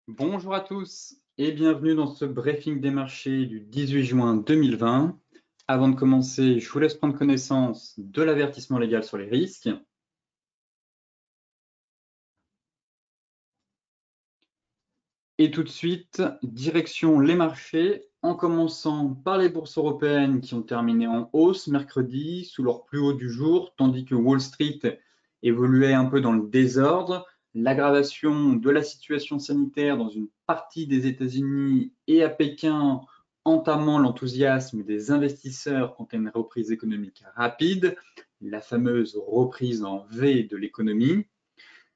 Bonjour à tous et bienvenue dans ce briefing des marchés du 18 juin 2020. Avant de commencer, je vous laisse prendre connaissance de l'avertissement légal sur les risques. Et tout de suite, direction les marchés, en commençant par les bourses européennes qui ont terminé en hausse mercredi sous leur plus haut du jour, tandis que Wall Street évoluait un peu dans le désordre. L'aggravation de la situation sanitaire dans une partie des États-Unis et à Pékin, entamant l'enthousiasme des investisseurs quant à une reprise économique rapide, la fameuse reprise en V de l'économie.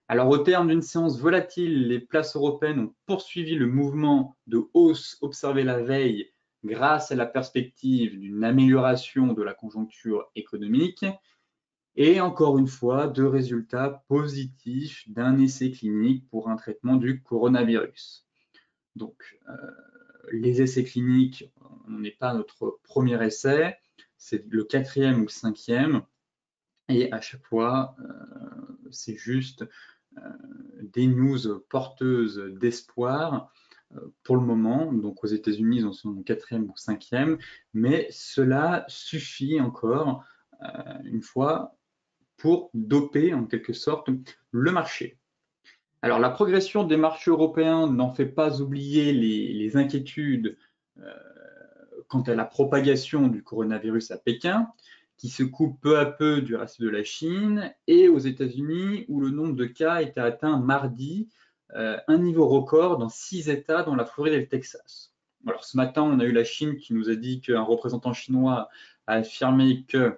Alors, au terme d'une séance volatile, les places européennes ont poursuivi le mouvement de hausse observé la veille grâce à la perspective d'une amélioration de la conjoncture économique et encore une fois de résultats positifs d'un essai clinique pour un traitement du coronavirus. Donc, les essais cliniques, on n'est pas notre premier essai, c'est le 4e ou 5e, et à chaque fois, c'est juste des news porteuses d'espoir pour le moment. Donc aux États-Unis, ils en sont au 4e ou 5e, mais cela suffit encore une fois pour doper en quelque sorte le marché. Alors la progression des marchés européens n'en fait pas oublier les inquiétudes quant à la propagation du coronavirus à Pékin, qui se coupe peu à peu du reste de la Chine, et aux États-Unis, où le nombre de cas était atteint mardi, un niveau record dans 6 États, dont la Floride et le Texas. Alors ce matin, on a eu la Chine qui nous a dit qu'un représentant chinois a affirmé que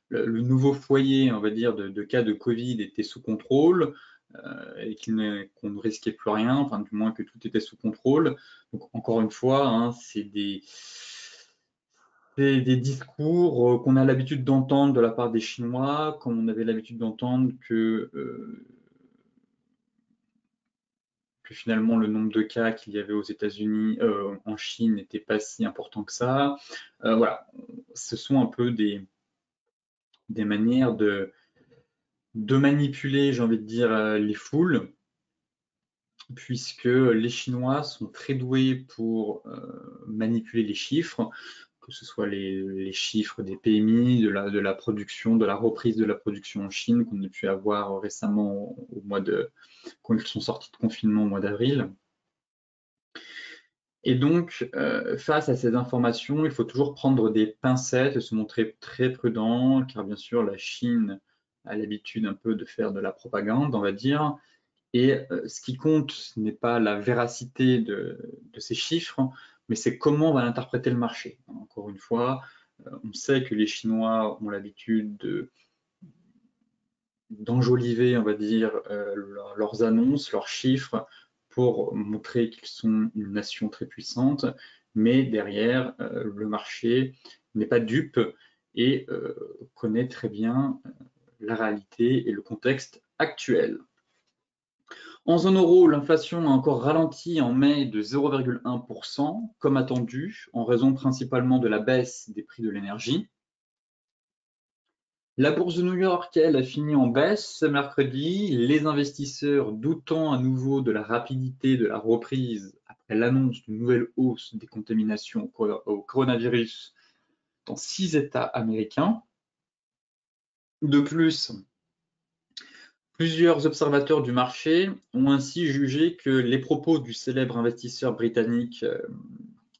le nouveau foyer, on va dire, de cas de Covid était sous contrôle et qu'on ne risquait plus rien, enfin du moins que tout était sous contrôle. Donc encore une fois, hein, c'est des discours qu'on a l'habitude d'entendre de la part des Chinois, comme on avait l'habitude d'entendre que finalement le nombre de cas qu'il y avait aux États-Unis, en Chine, n'était pas si important que ça. Voilà, ce sont un peu des manières de manipuler, j'ai envie de dire, les foules, puisque les Chinois sont très doués pour manipuler les chiffres, que ce soit les chiffres des PMI, de la production, de la reprise de la production en Chine qu'on a pu avoir récemment quand ils sont sortis de confinement au mois d'avril. Et donc, face à ces informations, il faut toujours prendre des pincettes et se montrer très prudent, car bien sûr, la Chine a l'habitude un peu de faire de la propagande, on va dire, et ce qui compte, ce n'est pas la véracité de ces chiffres, mais c'est comment on va interpréter le marché. Encore une fois, on sait que les Chinois ont l'habitude d'enjoliver, on va dire, leurs annonces, leurs chiffres, pour montrer qu'ils sont une nation très puissante, mais derrière, le marché n'est pas dupe et connaît très bien la réalité et le contexte actuel. En zone euro, l'inflation a encore ralenti en mai de 0,1%, comme attendu, en raison principalement de la baisse des prix de l'énergie. La bourse de New York, elle, a fini en baisse ce mercredi, les investisseurs doutant à nouveau de la rapidité de la reprise après l'annonce d'une nouvelle hausse des contaminations au coronavirus dans 6 États américains. De plus, plusieurs observateurs du marché ont ainsi jugé que les propos du célèbre investisseur britannique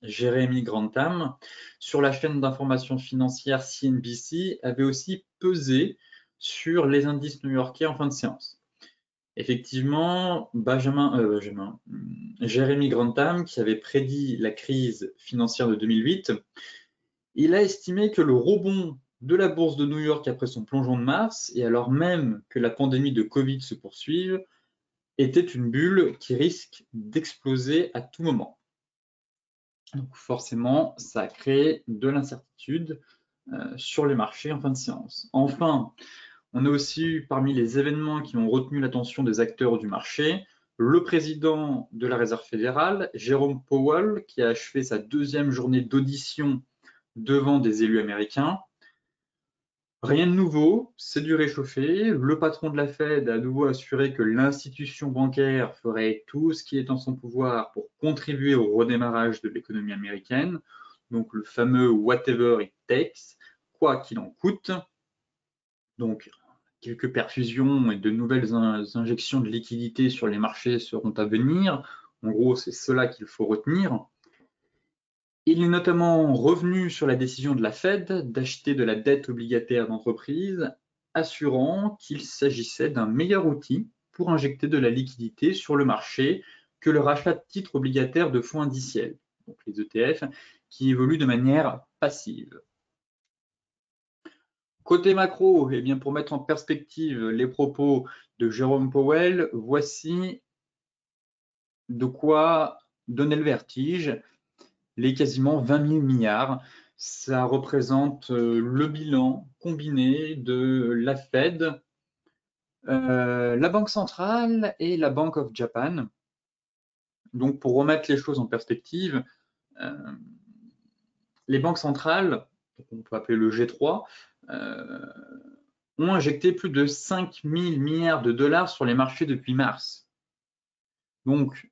Jeremy Grantham sur la chaîne d'information financière CNBC avaient aussi pesé sur les indices new-yorkais en fin de séance. Effectivement, Jeremy Grantham, qui avait prédit la crise financière de 2008, il a estimé que le rebond de la bourse de New York après son plongeon de mars, et alors même que la pandémie de Covid se poursuive, était une bulle qui risque d'exploser à tout moment. Donc forcément, ça a créé de l'incertitude sur les marchés en fin de séance. Enfin, on a aussi eu parmi les événements qui ont retenu l'attention des acteurs du marché, le président de la Réserve fédérale, Jérôme Powell, qui a achevé sa 2e journée d'audition devant des élus américains. Rien de nouveau, c'est du réchauffé. Le patron de la Fed a à nouveau assuré que l'institution bancaire ferait tout ce qui est en son pouvoir pour contribuer au redémarrage de l'économie américaine. Donc le fameux whatever it takes, quoi qu'il en coûte. Donc quelques perfusions et de nouvelles injections de liquidités sur les marchés seront à venir. En gros, c'est cela qu'il faut retenir. Il est notamment revenu sur la décision de la Fed d'acheter de la dette obligataire d'entreprise, assurant qu'il s'agissait d'un meilleur outil pour injecter de la liquidité sur le marché que le rachat de titres obligataires de fonds indiciels, donc les ETF, qui évoluent de manière passive. Côté macro, eh bien pour mettre en perspective les propos de Jérôme Powell, voici de quoi donner le vertige. Les quasiment 20 000 milliards, ça représente le bilan combiné de la Fed, la Banque centrale et la Bank of Japan. Donc pour remettre les choses en perspective, euh, les banques centrales, on peut appeler le G3, ont injecté plus de 5 000 milliards de dollars sur les marchés depuis mars. Donc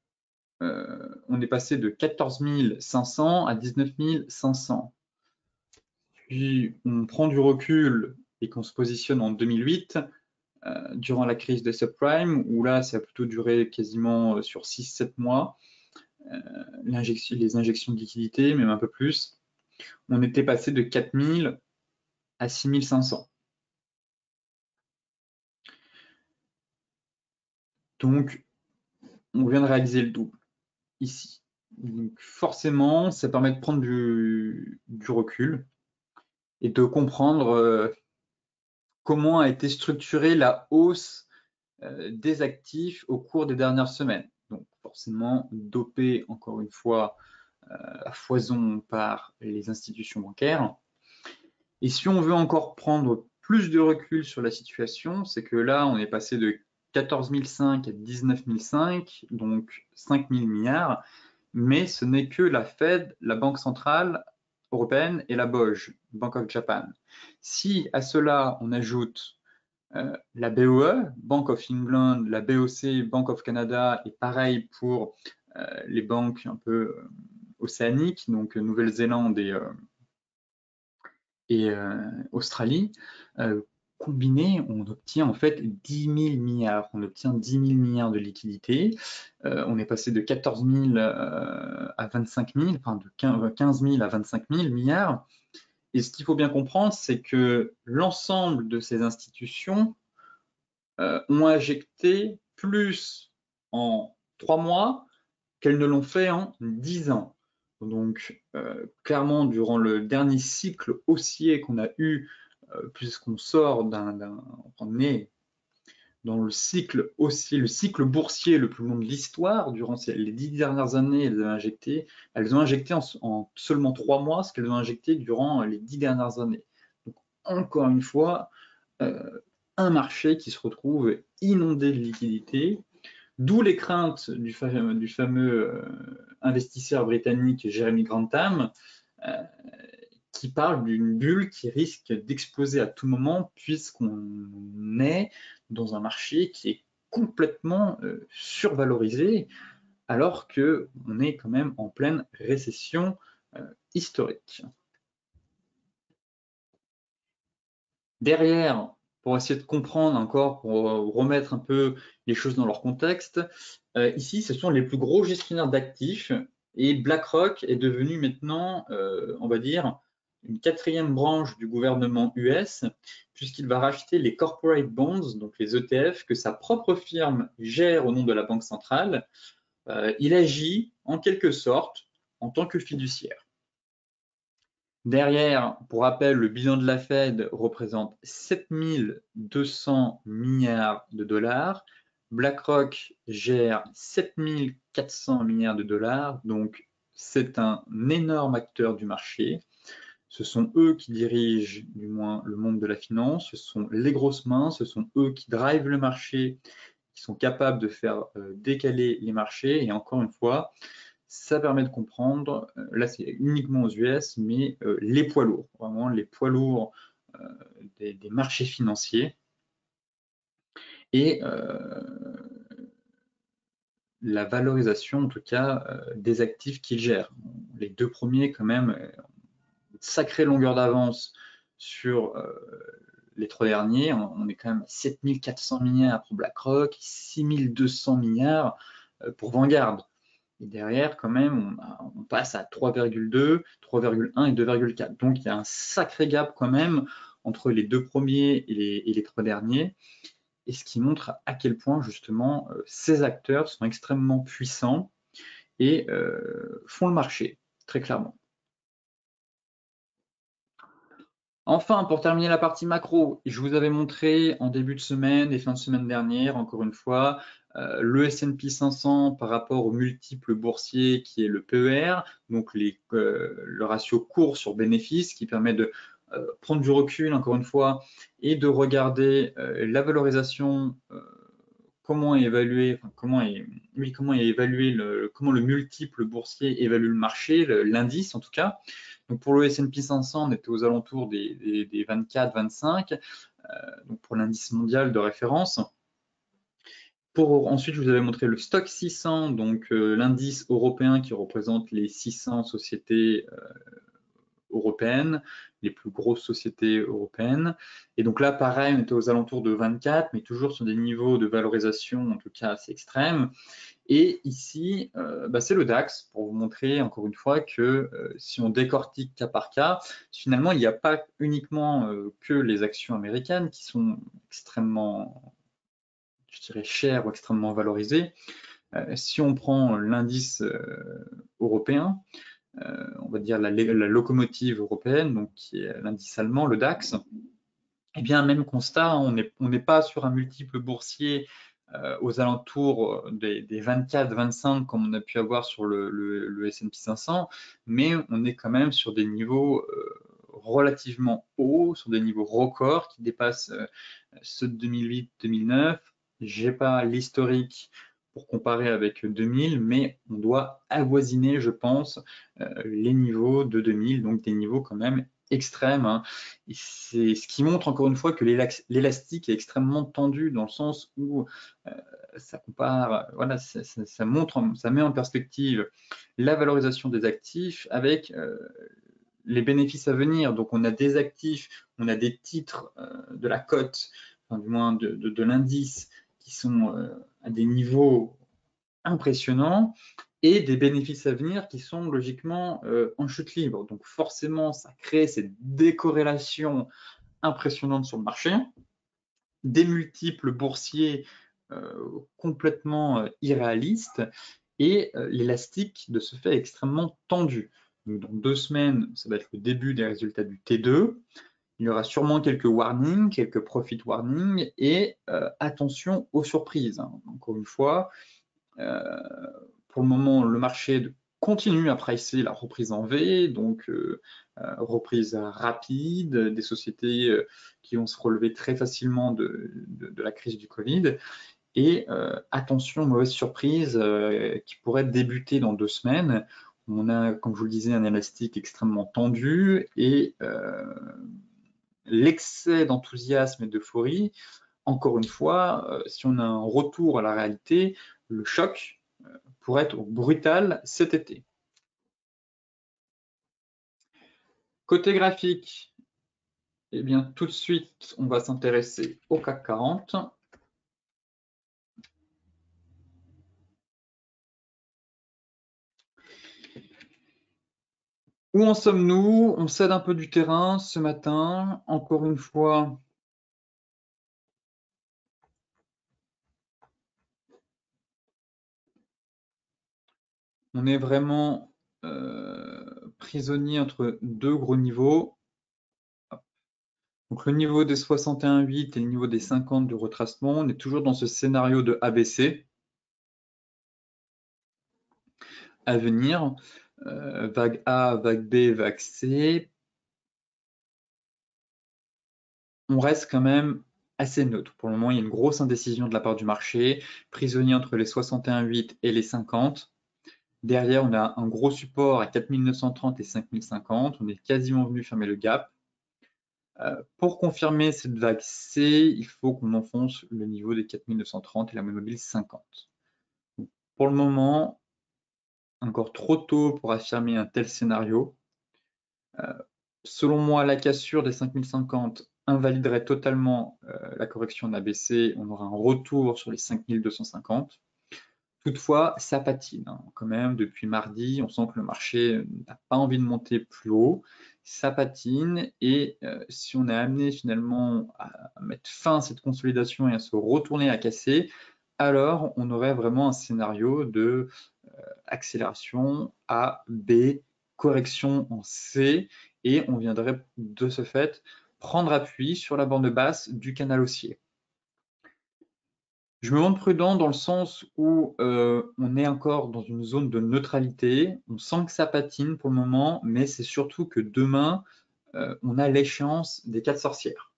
on est passé de 14 500 à 19 500. Puis on prend du recul et qu'on se positionne en 2008, durant la crise des subprimes, où là, ça a plutôt duré quasiment sur 6-7 mois, les injections de liquidités, même un peu plus, on était passé de 4 000 à 6 500. Donc, on vient de réaliser le double ici. Donc, forcément, ça permet de prendre du recul et de comprendre comment a été structurée la hausse des actifs au cours des dernières semaines. Donc forcément dopé encore une fois à foison par les institutions bancaires. Et si on veut encore prendre plus de recul sur la situation, c'est que là on est passé de 14 500 à 19 500, donc 5 000 milliards, mais ce n'est que la Fed, la Banque centrale européenne et la BOJ, Bank of Japan. Si à cela on ajoute la BOE, Bank of England, la BOC, Bank of Canada, et pareil pour les banques un peu océaniques, donc Nouvelle-Zélande et Australie. Combiné, on obtient en fait 10 000 milliards. On obtient 10 000 milliards de liquidités. On est passé de 14 000 à 25 000, enfin de 15 000 à 25 000 milliards. Et ce qu'il faut bien comprendre, c'est que l'ensemble de ces institutions ont injecté plus en 3 mois qu'elles ne l'ont fait en 10 ans. Donc, clairement, durant le dernier cycle haussier qu'on a eu, puisqu'on sort on est dans le cycle haussier, le cycle boursier le plus long de l'histoire, durant les 10 dernières années, elles ont injecté en seulement 3 mois ce qu'elles ont injecté durant les 10 dernières années. Donc, encore une fois, un marché qui se retrouve inondé de liquidités, d'où les craintes du fameux investisseur britannique Jeremy Grantham, euh, qui parle d'une bulle qui risque d'exploser à tout moment puisqu'on est dans un marché qui est complètement survalorisé alors qu'on est quand même en pleine récession historique. Derrière, pour essayer de comprendre encore, pour remettre un peu les choses dans leur contexte, ici, ce sont les plus gros gestionnaires d'actifs et BlackRock est devenu maintenant, on va dire, une quatrième branche du gouvernement US, puisqu'il va racheter les corporate bonds, donc les ETF, que sa propre firme gère au nom de la Banque centrale. Il agit en quelque sorte en tant que fiduciaire. Derrière, pour rappel, le bilan de la Fed représente 7 200 milliards de dollars. BlackRock gère 7 400 milliards de dollars, donc c'est un énorme acteur du marché. Ce sont eux qui dirigent du moins le monde de la finance, ce sont les grosses mains, ce sont eux qui drivent le marché, qui sont capables de faire décaler les marchés. Et encore une fois, ça permet de comprendre, là c'est uniquement aux US, mais les poids lourds, vraiment les poids lourds des marchés financiers et la valorisation, en tout cas, des actifs qu'ils gèrent. Les deux premiers, quand même, une sacrée longueur d'avance sur les trois derniers. On est quand même à 7400 milliards pour BlackRock, 6200 milliards pour Vanguard. Et derrière, quand même, on passe à 3,2, 3,1 et 2,4. Donc, il y a un sacré gap quand même entre les deux premiers et les trois derniers. Et ce qui montre à quel point, justement, ces acteurs sont extrêmement puissants et font le marché, très clairement. Enfin, pour terminer la partie macro, je vous avais montré en début de semaine et fin de semaine dernière, encore une fois, le S&P 500 par rapport au multiple boursier qui est le PER, donc le ratio cours sur bénéfice qui permet de prendre du recul, encore une fois, et de regarder la valorisation, comment est évalué, enfin, comment est évalué comment le multiple boursier évalue le marché, l'indice en tout cas. Donc pour le S&P 500, on était aux alentours des 24-25, donc pour l'indice mondial de référence. Ensuite, je vous avais montré le stock 600, donc l'indice européen qui représente les 600 sociétés européennes, les plus grosses sociétés européennes. Et donc là, pareil, on était aux alentours de 24, mais toujours sur des niveaux de valorisation, en tout cas assez extrêmes. Et ici, c'est le DAX, pour vous montrer encore une fois que si on décortique cas par cas, finalement, il n'y a pas uniquement que les actions américaines qui sont extrêmement, je dirais, chères ou extrêmement valorisées. Si on prend l'indice européen, on va dire la locomotive européenne, donc qui est l'indice allemand, le DAX, eh bien, même constat, on n'est pas sur un multiple boursier aux alentours des 24-25 comme on a pu avoir sur le S&P 500, mais on est quand même sur des niveaux relativement hauts, sur des niveaux records qui dépassent ceux de 2008-2009. J'ai pas l'historique pour comparer avec 2000, mais on doit avoisiner, je pense, les niveaux de 2000, donc des niveaux quand même extrêmes, hein. Et c'est ce qui montre encore une fois que l'élastique est extrêmement tendu dans le sens où ça compare, voilà, ça montre, ça met en perspective la valorisation des actifs avec les bénéfices à venir. Donc on a des actifs, on a des titres de la cote, enfin, du moins de l'indice, qui sont à des niveaux impressionnants et des bénéfices à venir qui sont logiquement en chute libre. Donc forcément, ça crée cette décorrélation impressionnante sur le marché, des multiples boursiers complètement irréalistes et l'élastique de ce fait est extrêmement tendu. Donc, dans 2 semaines, ça va être le début des résultats du T2. Il y aura sûrement quelques warnings, quelques profit warnings et attention aux surprises, hein. Encore une fois, pour le moment, le marché continue à pricer la reprise en V, donc reprise rapide, des sociétés qui vont se relever très facilement de la crise du Covid. Et attention, mauvaise surprise qui pourrait débuter dans 2 semaines. On a, comme je vous le disais, un élastique extrêmement tendu et l'excès d'enthousiasme et d'euphorie, encore une fois, si on a un retour à la réalité, le choc pourrait être brutal cet été. Côté graphique, eh bien, tout de suite, on va s'intéresser au CAC 40. Où en sommes-nous? On cède un peu du terrain ce matin. Encore une fois, on est vraiment prisonnier entre deux gros niveaux. Donc le niveau des 61,8 et le niveau des 50 du retracement, on est toujours dans ce scénario de ABC à venir. Vague A, vague B, vague C. On reste quand même assez neutre. Pour le moment, il y a une grosse indécision de la part du marché, prisonnier entre les 61,8 et les 50. Derrière, on a un gros support à 4930 et 5050. On est quasiment venu fermer le gap. Pour confirmer cette vague C, il faut qu'on enfonce le niveau des 4930 et la moyenne mobile 50. Donc, pour le moment, encore trop tôt pour affirmer un tel scénario. Selon moi, la cassure des 5050 invaliderait totalement la correction de ABC. On aura un retour sur les 5250. Toutefois, ça patine hein, quand même. Depuis mardi, on sent que le marché n'a pas envie de monter plus haut. Ça patine et si on est amené finalement à mettre fin à cette consolidation et à se retourner à casser, alors on aurait vraiment un scénario de accélération A, B, correction en C et on viendrait de ce fait prendre appui sur la bande basse du canal haussier. Je me montre prudent dans le sens où on est encore dans une zone de neutralité. On sent que ça patine pour le moment, mais c'est surtout que demain, on a l'échéance des 4 sorcières.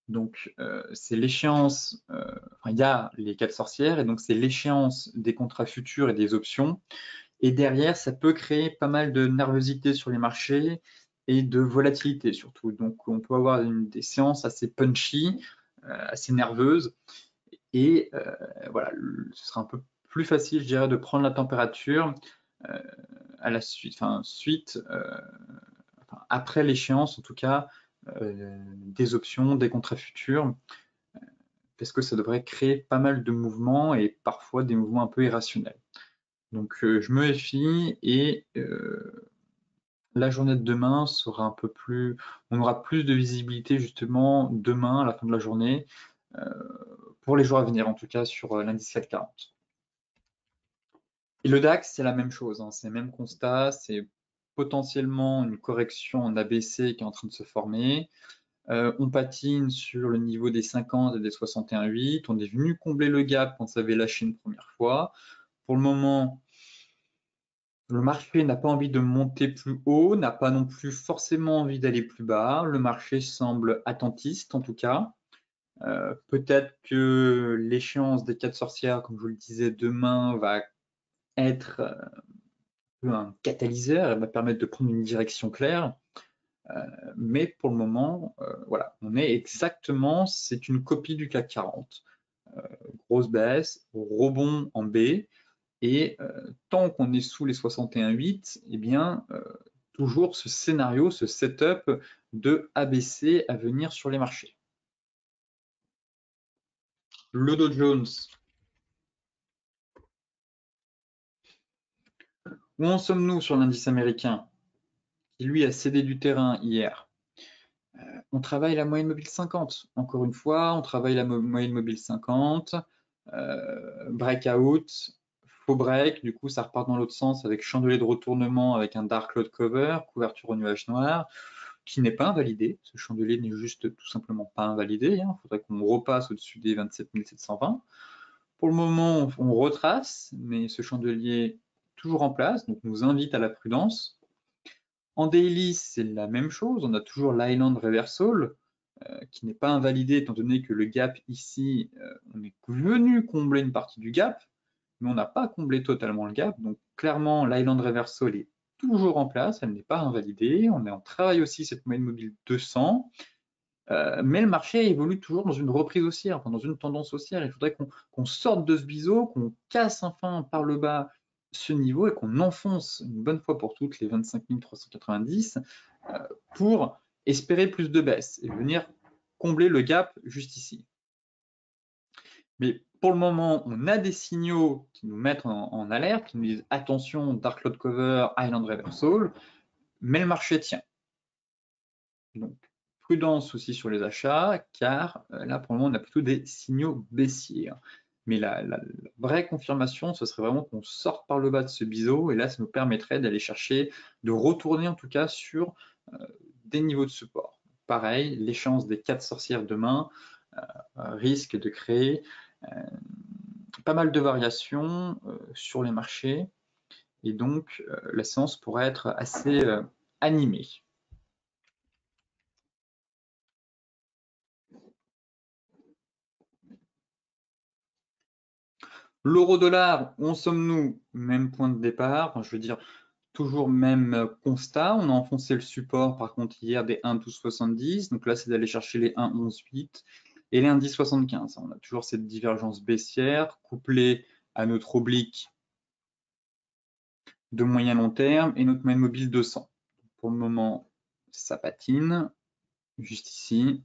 Donc, c'est l'échéance, enfin, il y a les 4 sorcières, et donc c'est l'échéance des contrats futurs et des options. Et derrière, ça peut créer pas mal de nervosité sur les marchés et de volatilité surtout. Donc, on peut avoir des séances assez punchy, assez nerveuses. Et voilà, ce sera un peu plus facile, je dirais, de prendre la température à la suite, après l'échéance, en tout cas, des options, des contrats futurs, parce que ça devrait créer pas mal de mouvements et parfois des mouvements un peu irrationnels. Donc je me méfie et la journée de demain sera un peu plus, on aura plus de visibilité justement demain à la fin de la journée pour les jours à venir, en tout cas sur l'indice 440. Et le DAX, c'est la même chose, hein, c'est le même constat, c'est potentiellement une correction en ABC qui est en train de se former. On patine sur le niveau des 50 et des 61,8. On est venu combler le gap quand ça avait lâché une première fois. Pour le moment, le marché n'a pas envie de monter plus haut, n'a pas non plus forcément envie d'aller plus bas. Le marché semble attentiste en tout cas. Peut-être que l'échéance des 4 sorcières, comme je vous le disais, demain va être un catalyseur, elle va permettre de prendre une direction claire. Mais pour le moment, voilà, on est exactement, c'est une copie du CAC 40. Grosse baisse, rebond en B, et tant qu'on est sous les 61,8, eh bien, toujours ce scénario, ce setup de ABC à venir sur les marchés. Le Dow Jones. Où en sommes-nous sur l'indice américain, qui lui a cédé du terrain hier? On travaille la moyenne mobile 50. Encore une fois, on travaille la moyenne mobile 50. Breakout, faux break, du coup ça repart dans l'autre sens avec chandelier de retournement avec un dark cloud cover, couverture au nuage noir, qui n'est pas invalidé. Ce chandelier n'est juste tout simplement pas invalidé. Il faudrait qu'on repasse au-dessus des 27 720. Pour le moment, on retrace, mais ce chandelier est toujours en place, donc nous invite à la prudence. En daily, c'est la même chose. On a toujours l'Island Reversal qui n'est pas invalidé étant donné que le gap ici, on est venu combler une partie du gap, mais on n'a pas comblé totalement le gap. Donc clairement, l'Island Reversal est toujours en place, elle n'est pas invalidée. On est en travail aussi cette moyenne mobile 200. Mais le marché évolue toujours dans une reprise haussière, enfin, dans une tendance haussière. Il faudrait qu'on sorte de ce biseau, qu'on casse enfin par le bas ce niveau et qu'on enfonce une bonne fois pour toutes les 25 390 pour espérer plus de baisse et venir combler le gap juste ici. Mais pour le moment, on a des signaux qui nous mettent en alerte, qui nous disent attention, Dark Cloud Cover, Island Reversal, mais le marché tient. Donc, prudence aussi sur les achats, car là, pour le moment, on a plutôt des signaux baissiers. Mais la vraie confirmation, ce serait vraiment qu'on sorte par le bas de ce biseau, et là, ça nous permettrait d'aller chercher, de retourner en tout cas sur des niveaux de support. Pareil, l'échéance des 4 sorcières demain risque de créer pas mal de variations sur les marchés, et donc la séance pourrait être assez animée. L'euro-dollar, où en sommes-nous? Même point de départ. Enfin, je veux dire, toujours même constat, on a enfoncé le support par contre hier des 1,1270, donc là c'est d'aller chercher les 1,11,8 et les 1,10,75. On a toujours cette divergence baissière couplée à notre oblique de moyen long terme et notre moyenne mobile 200. Pour le moment, ça patine, juste ici,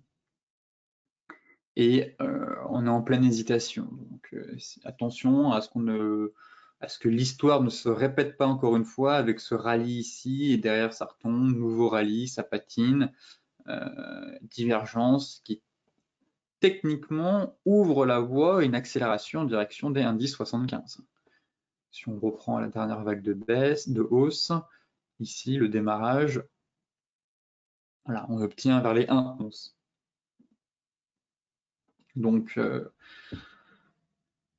et on est en pleine hésitation. Donc attention à ce que l'histoire ne se répète pas encore une fois avec ce rallye ici, et derrière ça retombe, nouveau rallye, ça patine, divergence qui techniquement ouvre la voie à une accélération en direction des indices 75. Si on reprend la dernière vague de baisse, de hausse, ici le démarrage, voilà, on obtient vers les 1,11. Donc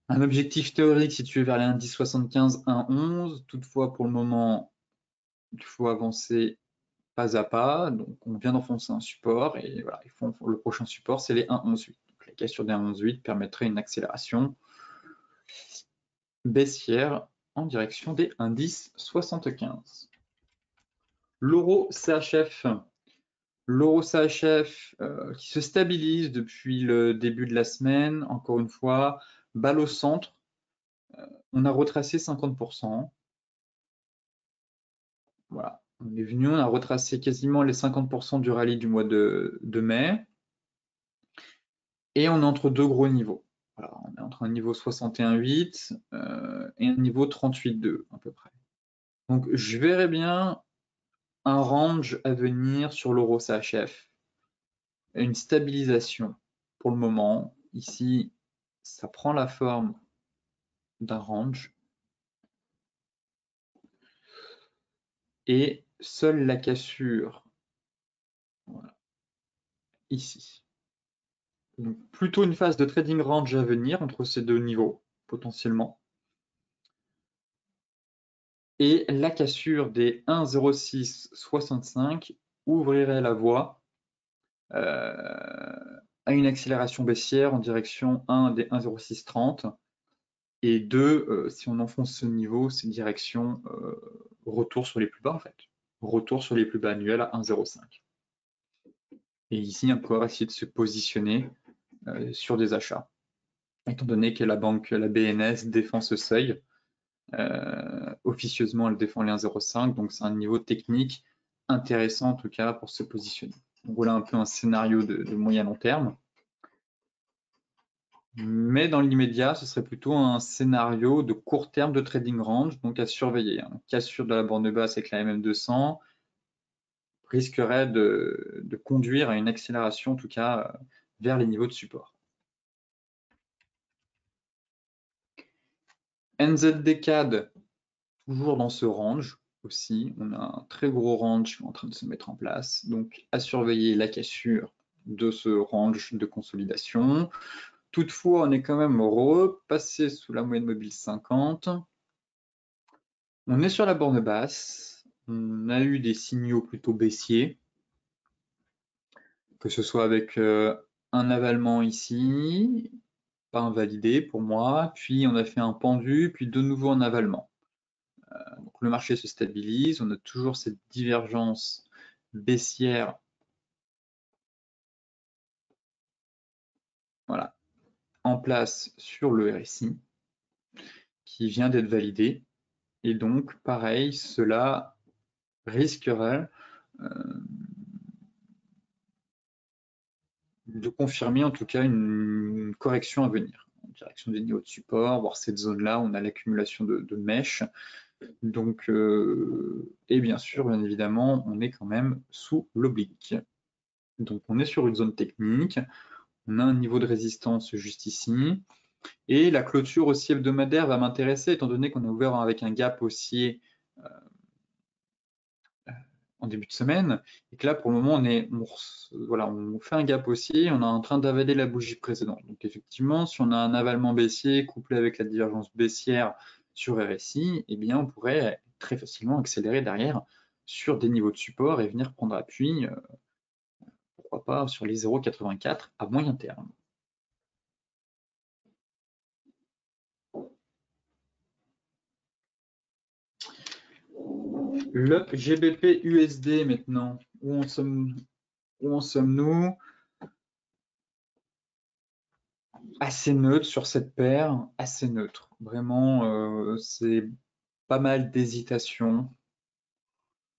un objectif théorique situé vers les indices 75, 1,11. Toutefois, pour le moment, il faut avancer pas à pas. Donc on vient d'enfoncer un support et voilà, le prochain support, c'est les 1,11,8. Donc la cassure des 1,11,8 permettrait une accélération baissière en direction des indices 75. L'euro CHF. L'euro CHF qui se stabilise depuis le début de la semaine, encore une fois, balle au centre. On a retracé 50%. Voilà, on est venu, on a retracé quasiment les 50% du rallye du mois de mai. Et on est entre deux gros niveaux. Voilà, on est entre un niveau 61,8 et un niveau 38,2 à peu près. Donc je verrais bien un range à venir sur l'euro CHF, une stabilisation pour le moment. Ici, ça prend la forme d'un range. Et seule la cassure, voilà, ici. Donc plutôt une phase de trading range à venir entre ces deux niveaux, potentiellement. Et la cassure des 1,0665 ouvrirait la voie à une accélération baissière en direction 1 des 1,0630 et 2, si on enfonce ce niveau, c'est direction retour sur les plus bas en fait. Retour sur les plus bas annuels à 1,05. Et ici, on pourrait essayer de se positionner sur des achats, étant donné que la BNS défend ce seuil. Officieusement, elle défend les 1,05, donc c'est un niveau technique intéressant en tout cas pour se positionner. Donc voilà un peu un scénario de moyen long terme. Mais dans l'immédiat, ce serait plutôt un scénario de court terme de trading range, donc à surveiller. Cassure de la borne basse avec la MM200 risquerait de conduire à une accélération en tout cas vers les niveaux de support. NZD-CAD, toujours dans ce range aussi. On a un très gros range en train de se mettre en place. Donc, à surveiller la cassure de ce range de consolidation. Toutefois, on est quand même repassé sous la moyenne mobile 50. On est sur la borne basse. On a eu des signaux plutôt baissiers, que ce soit avec un avalement ici, pas invalidé pour moi, puis on a fait un pendu, puis de nouveau un avalement. Donc le marché se stabilise, on a toujours cette divergence baissière, voilà, en place sur le RSI qui vient d'être validé. Et donc, pareil, cela risquerait de confirmer en tout cas une correction à venir en direction des niveaux de support, voire cette zone-là, on a l'accumulation de mèches. Donc, et bien sûr, bien évidemment, on est quand même sous l'oblique. Donc, on est sur une zone technique, on a un niveau de résistance juste ici, et la clôture haussier hebdomadaire va m'intéresser, étant donné qu'on a ouvert avec un gap haussier en début de semaine, et que là, pour le moment, on fait un gap haussier, on est en train d'avaler la bougie précédente. Donc, effectivement, si on a un avalement baissier couplé avec la divergence baissière sur RSI, eh bien, on pourrait très facilement accélérer derrière sur des niveaux de support et venir prendre appui, pourquoi pas, sur les 0,84 à moyen terme. Le GBP USD maintenant, où en sommes-nous? Assez neutre sur cette paire, assez neutre. Vraiment, c'est pas mal d'hésitation.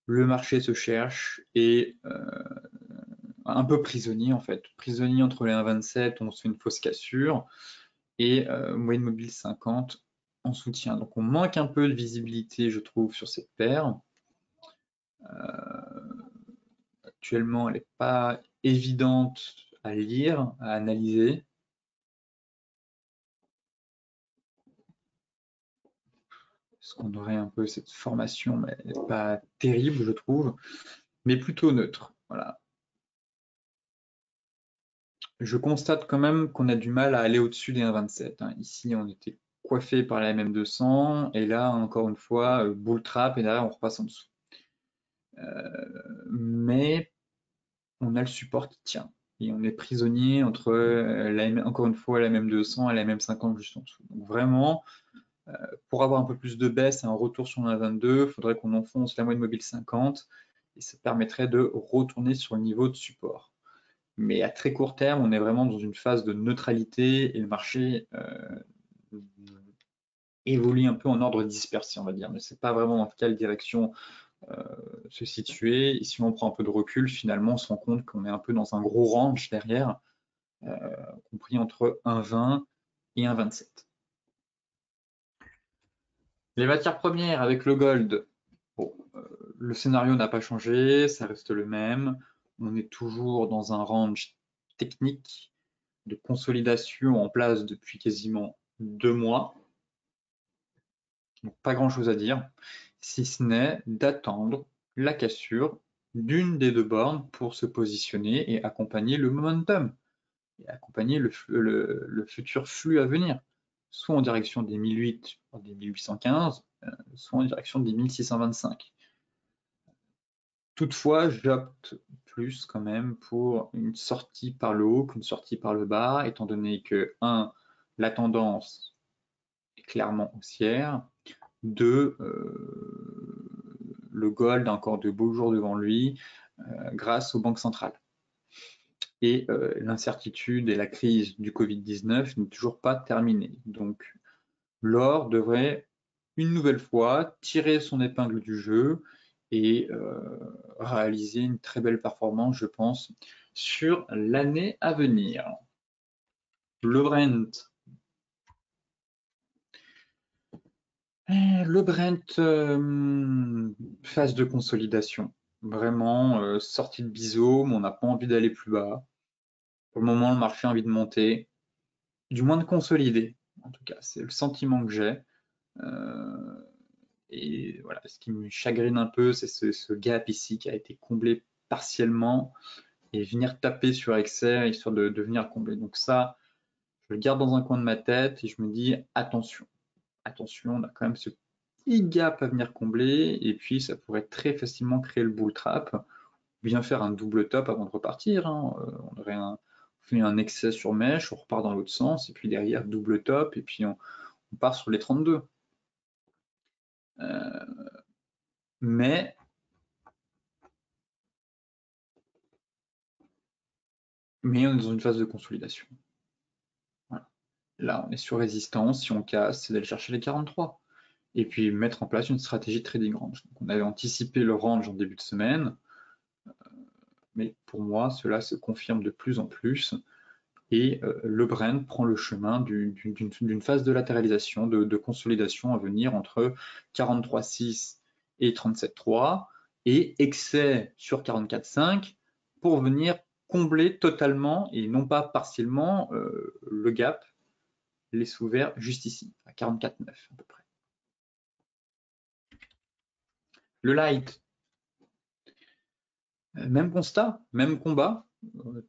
Le marché se cherche et un peu prisonnier en fait. Prisonnier entre les 1,27, on se fait une fausse cassure, et moyenne mobile 50 en soutien. Donc on manque un peu de visibilité, je trouve, sur cette paire. Actuellement, elle n'est pas évidente à lire, à analyser. Parce qu'on aurait un peu cette formation, mais elle n'est pas terrible, je trouve, mais plutôt neutre. Voilà. Je constate quand même qu'on a du mal à aller au-dessus des 1,27. Ici, on était coiffé par la MM200, et là, encore une fois, bull trap, et là, on repasse en dessous. Mais on a le support qui tient. Et on est prisonnier entre, encore une fois, la MM200 et la MM50 juste en dessous. Donc vraiment, pour avoir un peu plus de baisse et un retour sur la 22, il faudrait qu'on enfonce la moyenne mobile 50, et ça permettrait de retourner sur le niveau de support. Mais à très court terme, on est vraiment dans une phase de neutralité, et le marché évolue un peu en ordre dispersé, on va dire. Mais c'est pas vraiment dans quelle direction se situer. Et si on prend un peu de recul, finalement, on se rend compte qu'on est un peu dans un gros range derrière, compris entre 1,20 et 1,27. Les matières premières avec le gold, bon, le scénario n'a pas changé, ça reste le même. On est toujours dans un range technique de consolidation en place depuis quasiment 2 mois. Donc pas grand-chose à dire, si ce n'est d'attendre la cassure d'une des deux bornes pour se positionner et accompagner le momentum, et accompagner le futur flux à venir, soit en direction des 1008, des 1815, soit en direction des 1625. Toutefois, j'opte plus quand même pour une sortie par le haut qu'une sortie par le bas, étant donné que, 1, la tendance est clairement haussière, 2, le gold a encore de beaux jours devant lui grâce aux banques centrales. Et l'incertitude et la crise du Covid-19 n'est toujours pas terminée. Donc l'or devrait une nouvelle fois tirer son épingle du jeu et réaliser une très belle performance, je pense, sur l'année à venir. Le Brent. Le Brent, phase de consolidation. Vraiment, sortie de biseau, mais on n'a pas envie d'aller plus bas. Pour le moment, le marché a envie de monter, du moins de consolider. En tout cas, c'est le sentiment que j'ai. Et voilà, ce qui me chagrine un peu, c'est ce gap ici qui a été comblé partiellement, et venir taper sur excès histoire de venir combler. Donc ça, je le garde dans un coin de ma tête et je me dis attention, attention, on a quand même ce petit gap à venir combler, et puis ça pourrait très facilement créer le bull trap, ou bien faire un double top avant de repartir. On aurait fait un excès sur mèche, on repart dans l'autre sens, et puis derrière double top, et puis on part sur les 32. Mais on est dans une phase de consolidation. Voilà. Là, on est sur résistance. Si on casse, c'est d'aller chercher les 43. Et puis mettre en place une stratégie de trading range. Donc, on avait anticipé le range en début de semaine, mais pour moi, cela se confirme de plus en plus. Et le Brent prend le chemin d'une phase de latéralisation, de consolidation à venir entre 43,6 et 37,3, et excès sur 44,5 pour venir combler totalement et non pas partiellement le gap, les sous-verts juste ici, à 44,9 à peu près. Le light, même constat, même combat,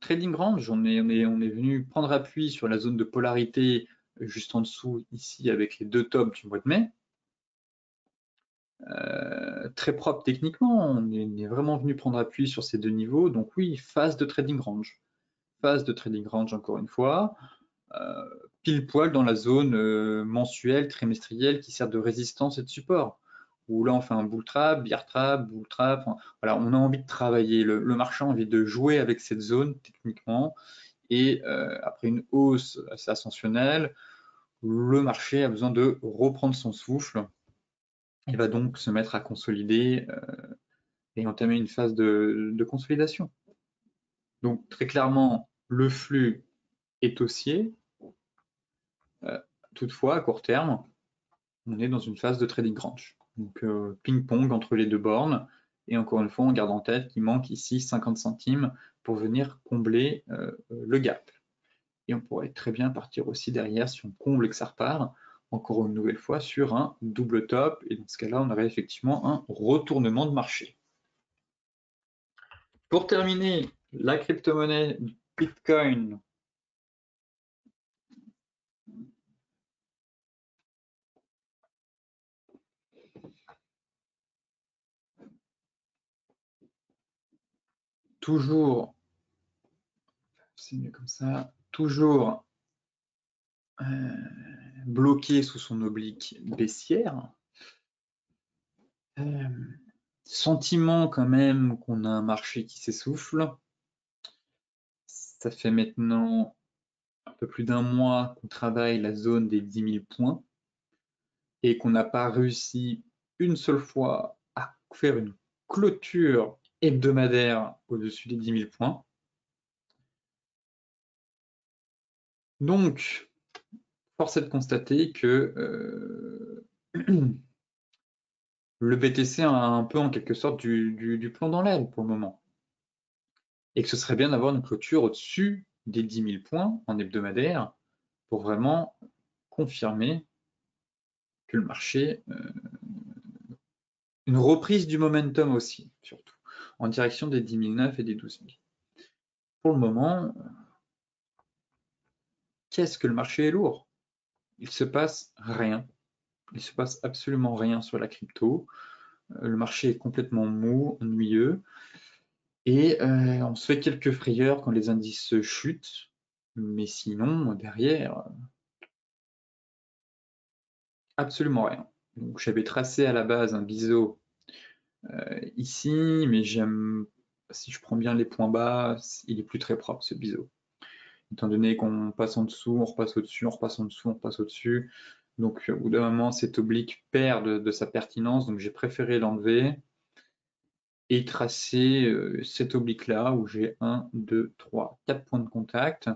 trading range, on est venu prendre appui sur la zone de polarité juste en dessous ici avec les deux tops du mois de mai. Très propre techniquement, on est vraiment venu prendre appui sur ces deux niveaux. Donc oui, phase de trading range. Phase de trading range encore une fois, pile poil dans la zone mensuelle, trimestrielle qui sert de résistance et de support. où là on fait un bull trap, bear trap, bull trap. Enfin, voilà, on a envie de travailler, le marché a envie de jouer avec cette zone techniquement. Et après une hausse assez ascensionnelle, le marché a besoin de reprendre son souffle. Il va donc se mettre à consolider et entamer une phase de consolidation. Donc très clairement, le flux est haussier. Toutefois, à court terme, on est dans une phase de trading range. Donc ping-pong entre les deux bornes. Et encore une fois, on garde en tête qu'il manque ici 50 centimes pour venir combler le gap. Et on pourrait très bien partir aussi derrière si on comble et que ça repart, encore une nouvelle fois sur un double top. Et dans ce cas-là, on aurait effectivement un retournement de marché. Pour terminer, la crypto-monnaie Bitcoin. Toujours, c'est mieux comme ça, toujours bloqué sous son oblique baissière. Sentiment quand même qu'on a un marché qui s'essouffle. Ça fait maintenant un peu plus d'un mois qu'on travaille la zone des 10 000 points et qu'on n'a pas réussi une seule fois à faire une clôture hebdomadaire au-dessus des 10 000 points. Donc, force est de constater que le BTC a un peu en quelque sorte du plomb dans l'aile pour le moment. Et que ce serait bien d'avoir une clôture au-dessus des 10 000 points en hebdomadaire pour vraiment confirmer que le marché, une reprise du momentum aussi, surtout, en direction des 10 009 et des 12 000. Pour le moment, qu'est-ce que le marché est lourd? Il se passe rien. Il se passe absolument rien sur la crypto. Le marché est complètement mou, ennuyeux. Et on se fait quelques frayeurs quand les indices chutent. Mais sinon, derrière, absolument rien. Donc j'avais tracé à la base un biseau ici, mais j'aime, si je prends bien les points bas, il est plus très propre ce biseau. Étant donné qu'on passe en dessous, on repasse au-dessus, on repasse en dessous, on repasse au-dessus. Donc au bout d'un moment, cet oblique perd de sa pertinence, donc j'ai préféré l'enlever et tracer cet oblique-là où j'ai 1, 2, 3, 4 points de contact.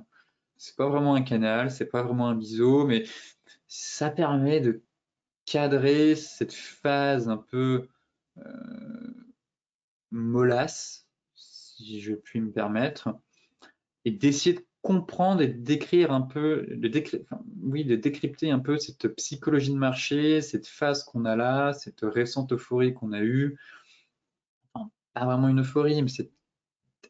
C'est pas vraiment un canal, c'est pas vraiment un biseau, mais ça permet de cadrer cette phase un peu mollasse, si je puis me permettre, et d'essayer de comprendre et de décrire un peu, de décrypter un peu cette psychologie de marché, cette phase qu'on a là, cette récente euphorie qu'on a eue, enfin, pas vraiment une euphorie, mais cette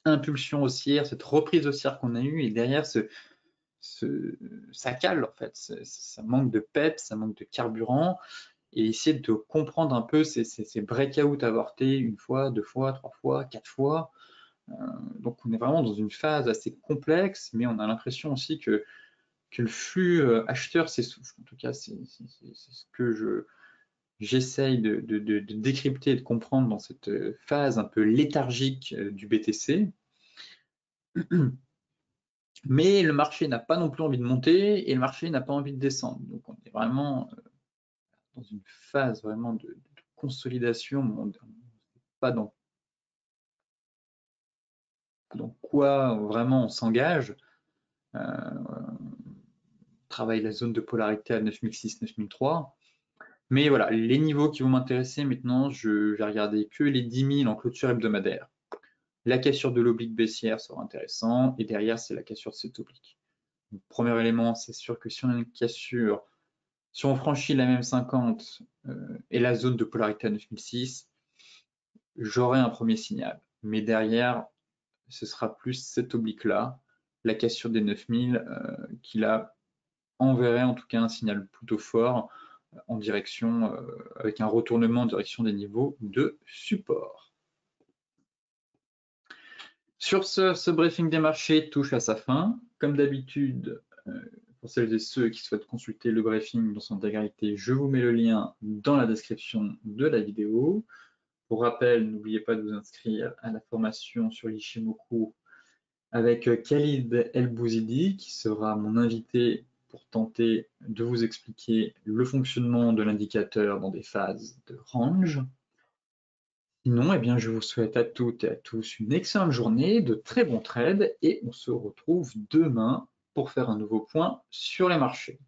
impulsion haussière, cette reprise haussière qu'on a eue, et derrière ça cale en fait, ça manque de peps, ça manque de carburant, et essayer de comprendre un peu ces breakouts avortés une fois, deux fois, trois fois, quatre fois. Donc on est vraiment dans une phase assez complexe, mais on a l'impression aussi que le flux acheteur s'essouffle. En tout cas, c'est ce que j'essaye de décrypter et de comprendre dans cette phase un peu léthargique du BTC. Mais le marché n'a pas non plus envie de monter et le marché n'a pas envie de descendre. Donc on est vraiment dans une phase vraiment de consolidation. On n'est pas dans quoi vraiment on s'engage. Travaille la zone de polarité à 9006, 9003. Mais voilà, les niveaux qui vont m'intéresser maintenant, je vais regarder que les 10 000 en clôture hebdomadaire. La cassure de l'oblique baissière sera intéressant, et derrière, c'est la cassure de cet oblique. Donc, premier élément, c'est sûr que si on a une cassure, si on franchit la même 50 et la zone de polarité à 9006, j'aurai un premier signal. Mais derrière, ce sera plus cet oblique-là, la cassure des 9000, qui là enverrait en tout cas un signal plutôt fort en direction, avec un retournement en direction des niveaux de support. Sur ce briefing des marchés touche à sa fin. Comme d'habitude, Pour celles et ceux qui souhaitent consulter le briefing dans son intégralité, je vous mets le lien dans la description de la vidéo. Pour rappel, n'oubliez pas de vous inscrire à la formation sur l'Ishimoku avec Khalid El Bouzidi, qui sera mon invité pour tenter de vous expliquer le fonctionnement de l'indicateur dans des phases de range. Sinon, eh bien, je vous souhaite à toutes et à tous une excellente journée, de très bons trades, et on se retrouve demain pour faire un nouveau point sur les marchés.